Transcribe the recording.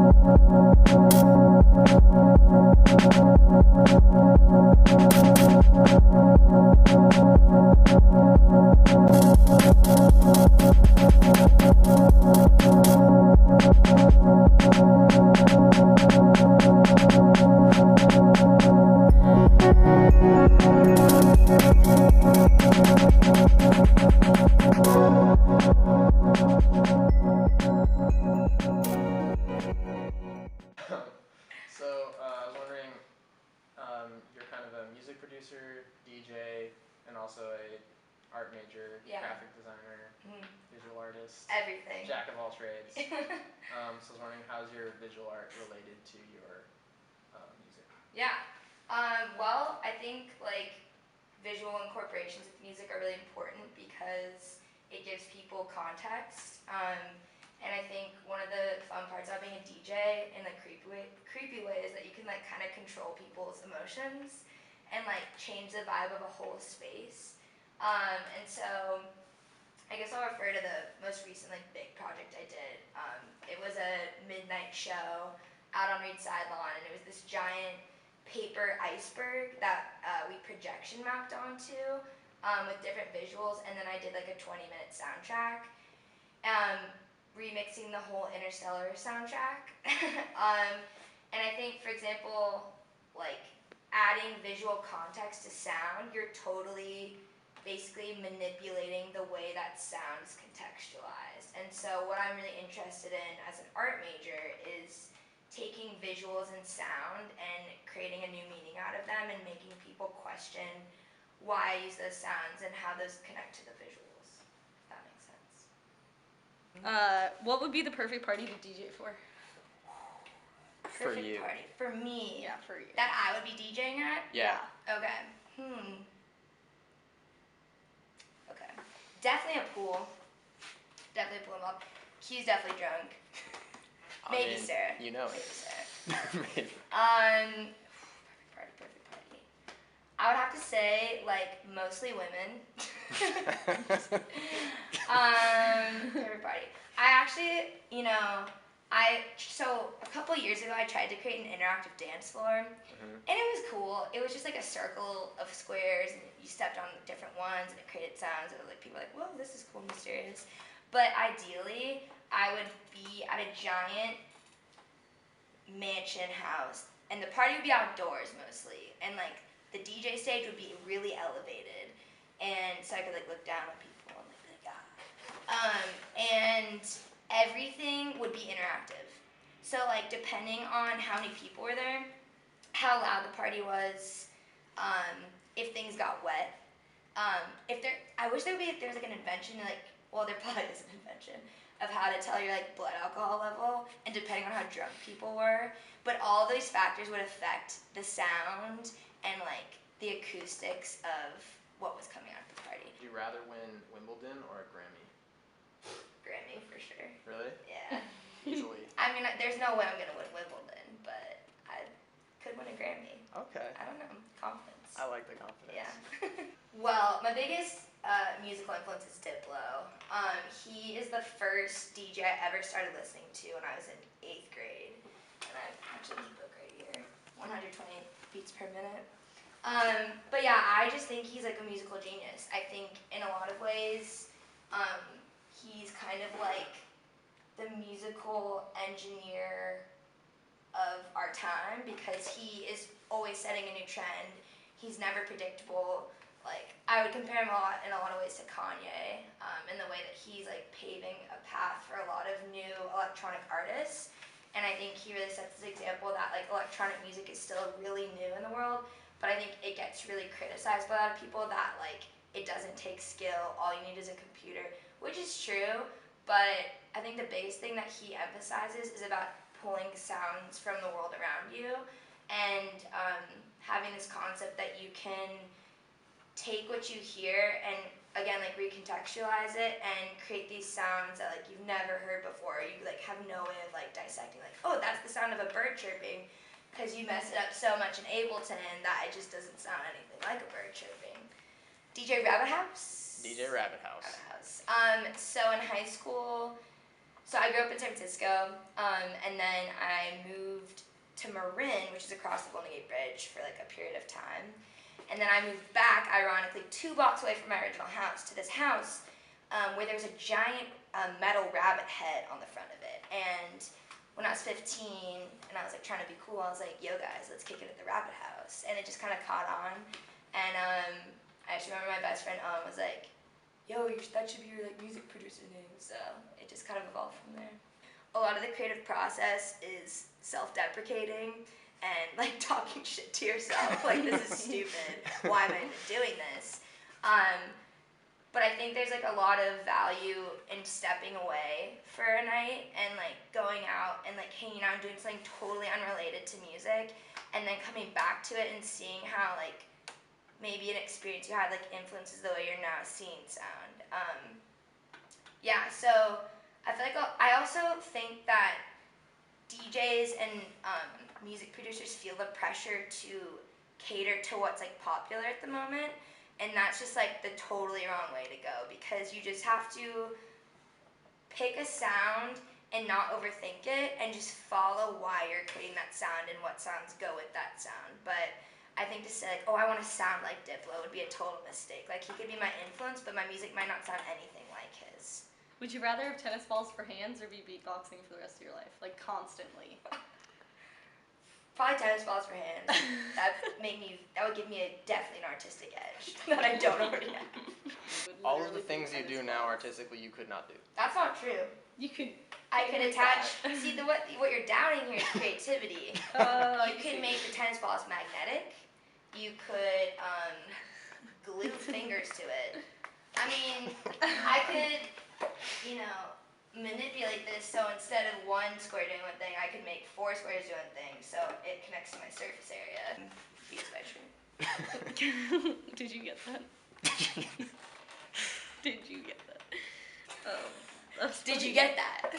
I was wondering, you're kind of a music producer, DJ, and also a art major, graphic designer, visual artist, everything, jack of all trades. So I was wondering, how's your visual art related to your music? Yeah. Well, I think like visual incorporations with music are really important because it gives people context. And I think one of the fun parts about being a DJ in a creepy way is that you can like kind of control people's emotions and like change the vibe of a whole space. And so I guess I'll refer to the most recent like big project I did. It was a midnight show out on Reed Sidelon, and it was this giant paper iceberg that we projection mapped onto with different visuals, and then I did like a 20-minute soundtrack. Remixing the whole Interstellar soundtrack. And I think, for example, like adding visual context to sound, you're totally basically manipulating the way that sound is contextualized. And so what I'm really interested in as an art major is taking visuals and sound and creating a new meaning out of them and making people question why I use those sounds and how those connect to the visuals. If that makes sense. What would be the perfect party to DJ for? Perfect For you. party. For me. Yeah, for you. That I would be DJing at? Yeah. Okay. Okay. Definitely a pool. Definitely a pool involved. Q's definitely drunk. Maybe Sarah. You know Maybe it. Sarah. Maybe. Perfect party. I would have to say, like, mostly women. Favorite party. I actually, so a couple years ago I tried to create an interactive dance floor, and it was cool. It was just like a circle of squares, and you stepped on different ones, and it created sounds, and like people were like, whoa, this is cool and mysterious. But ideally, I would be at a giant mansion house, and the party would be outdoors mostly, and like the DJ stage would be really elevated, and so I could like look down on people and like be like, and everything would be interactive. So like depending on how many people were there, how loud the party was, if things got wet, I wish there's like an invention there probably is an invention of how to tell your like blood alcohol level, and depending on how drunk people were, but all these factors would affect the sound and like the acoustics of what was coming out of the party. Would you rather win Wimbledon or a Grammy? Grammy for sure. Really? Yeah. Easily. I mean, there's no way I'm gonna win Wimbledon, but I could win a Grammy. Okay. I don't know, confidence. I like the confidence. Yeah. Well, my biggest musical influence is Diplo. He is the first DJ I ever started listening to when I was in 8th grade. And I actually have a book right here, 120 beats per minute. But yeah, I just think he's like a musical genius. I think in a lot of ways, he's kind of like the musical engineer of our time because he is always setting a new trend. He's never predictable. Like, I would compare him in a lot of ways to Kanye, in the way that he's like paving a path for a lot of new electronic artists. And I think he really sets this example that like electronic music is still really new in the world, but I think it gets really criticized by a lot of people that like it doesn't take skill, all you need is a computer, which is true, but I think the biggest thing that he emphasizes is about pulling sounds from the world around you and having this concept that you can take what you hear and again like recontextualize it and create these sounds that like you've never heard before. You like have no way of like dissecting like, oh, that's the sound of a bird chirping, because you mess it up so much in Ableton that it just doesn't sound anything like a bird chirping. DJ Rabbit House. DJ Rabbit House. So in high school, So I grew up in San Francisco, and then I moved to Marin, which is across the Golden Gate Bridge, for like a period of time. And then I moved back, ironically, 2 blocks away from my original house to this house where there was a giant metal rabbit head on the front of it. And when I was 15 and I was like trying to be cool, I was like, yo guys, let's kick it at the rabbit house. And it just kind of caught on. And I actually remember my best friend was like, yo, that should be your like music producer name. So it just kind of evolved from there. A lot of the creative process is self-deprecating and like talking shit to yourself, like this is stupid, why am I even doing this? But I think there's like a lot of value in stepping away for a night and like going out and like hanging out and doing something totally unrelated to music and then coming back to it and seeing how like maybe an experience you had like influences the way you're now seeing sound. Yeah, so I feel like I also think that DJs and music producers feel the pressure to cater to what's like popular at the moment, and that's just like the totally wrong way to go, because you just have to pick a sound and not overthink it and just follow why you're creating that sound and what sounds go with that sound. But I think to say like, oh, I want to sound like Diplo would be a total mistake. Like he could be my influence, but my music might not sound anything like his. Would you rather have tennis balls for hands or be beatboxing for the rest of your life? Like, constantly. Probably tennis balls for hands. That would give me definitely an artistic edge that I don't already have. All of the things you do now artistically, you could not do. That's not true. You could. I could attach. See, what you're doubting here is creativity. You could make the tennis balls magnetic. You could glue fingers to it. I mean, I could, manipulate this so instead of 1 square doing one thing, I could make 4 squares doing things so it connects to my surface area. Beats by true. Did you get that? Did you get that? Oh, did you get that?